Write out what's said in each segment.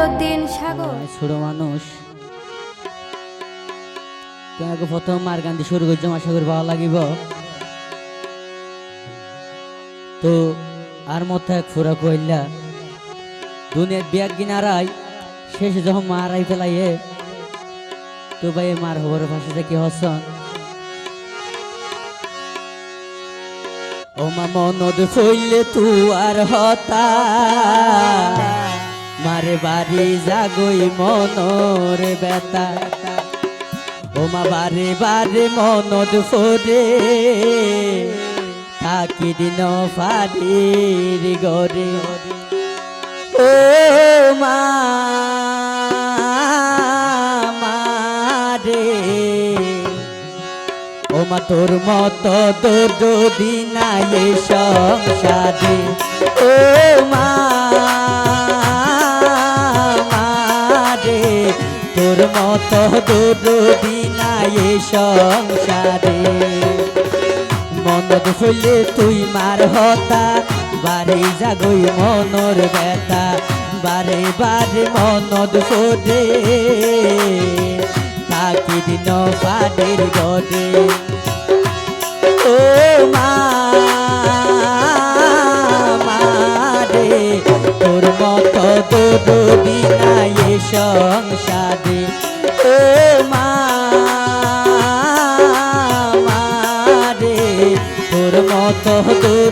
মঈনুদ্দিন সাগর। ছোট মানুষ তোমাকে প্রথম মার গান দিয়ে শুরু করছিলাম, আশা করি ভালো লাগিব। তো আর মতো এক ফুরা কইলা দুনিয়ার বিয়াক গিনারাই শেষে যখন মারাই ফেলাইয়ে তো ভাই মার হবার পাশে থেকে হসন ও মা মনদ ফইলে তু আর হতা মারে বাড়ি জাগই মনর বেতা ও মা বারে বারে মনদ ফোরে থাকি দিন ফাড়ির গরে ও মা মারে ও মা তোর মতো দোদি নাই সংসারে ও মা মারে তোর মতো দোদি নাই সংসারে মনদ ফইলে তুই মার হতা বারে জাগই মনর ব্যথা বারে বারে মনদ ফোরে থাকি দিন ফাড়ির গরে ও মা মারে তোর মতো দোদি নাই সংসারে ও মা তোর মতো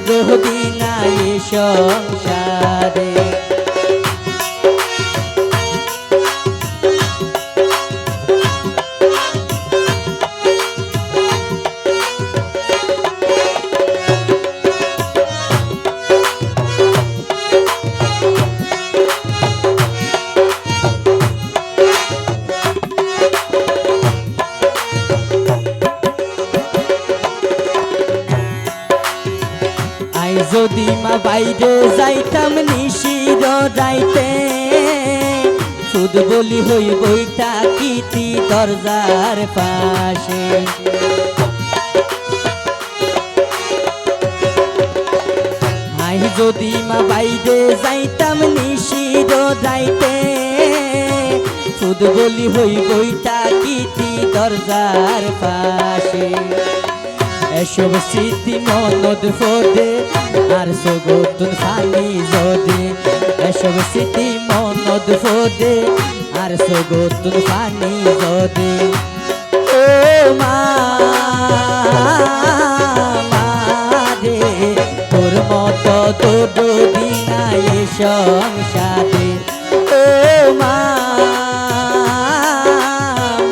দোদি নাই সংসারে যদি মা বাইরে যাইতাম নিশির রাইতে শুধ বলি হই বইটা কিতি দরজার পাশে আই যদি মা বাইরে যাইতাম নিশির রাইতে শুধ বলি হই বইটা কিতি দরজার পাশে এসব স্মৃতি মনদ ফোদে আর সগতুন ফানি জদে এসব স্মৃতি মনদ ফোদে আর সগতুন ফানি জদে ও মা মারে তোর মতো দোদি নাই সংসারে ও মা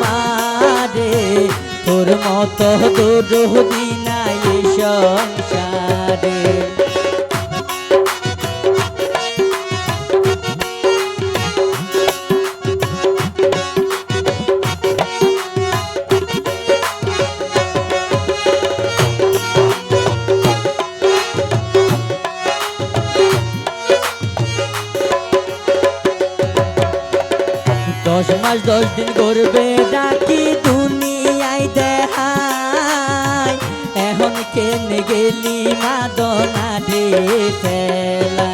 মারে তোর মতো দোদি নাই সংসারে দশ মাস 10 দিন করবে ডাকি দুনিয়ায় দেখাই এখন কেনে গেলি মাদনা রে ফেলা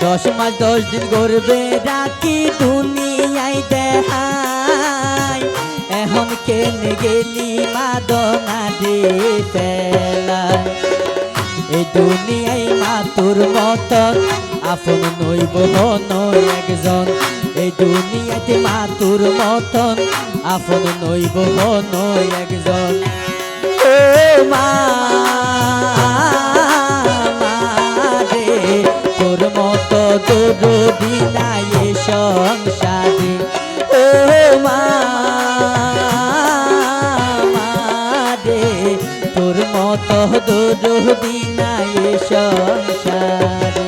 10 মাস 10 দিন করবে ডাকি দুনিয়ায় দেখাই এখন কেনে গেলি মাদনা রে ফেলা এই দুনিয়ায় মা তোর মতন আপন নইব নয় একজন এই দুনিয়াতে মা তোর মতন আপন নইব নয় একজন ও মা মারে তোর মতো দোদি নাই সংসারে ও মা মারে তোর মতো দোদি নাই সংসারে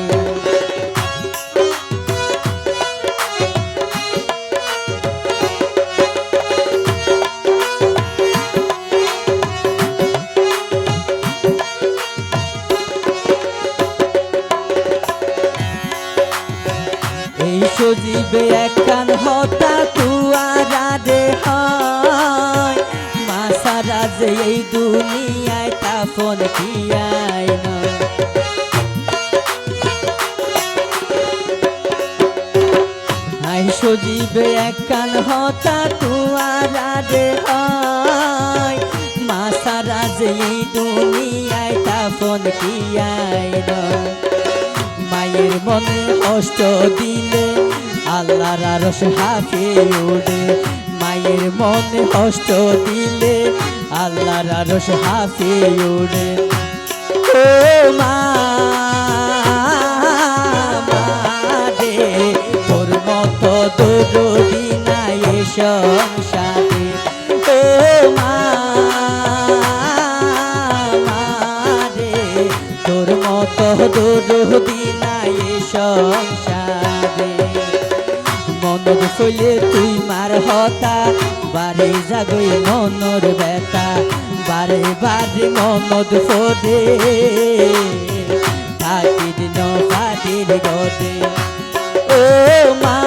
এই সজীবে একখান হতা তুয়ারা রে হয় মা সারা যে এই দুনিয়ায় তাপন কিয়াই নয় সজীবে এক কান হতা তুয়ারা রে হয় মা সারা যে এই দুনিয়ায় তাপন কি মায়ের মনে কষ্ট দিলে আল্লাহর আরশ হাফে ওঠে মায়ের মনে কষ্ট দিলে আল্লাহর আরশ হাফে ওঠে ও মা রে তোর মতো দরদি নাই সংসারে ও মা রে তোর মতো দরদি নাই সংসারে মনর ফলে তুই মার হতা বারে জাগই মনর ব্যথা বারে বারে মনদ ফোদে থাকির ন ফাটির গদে ও মা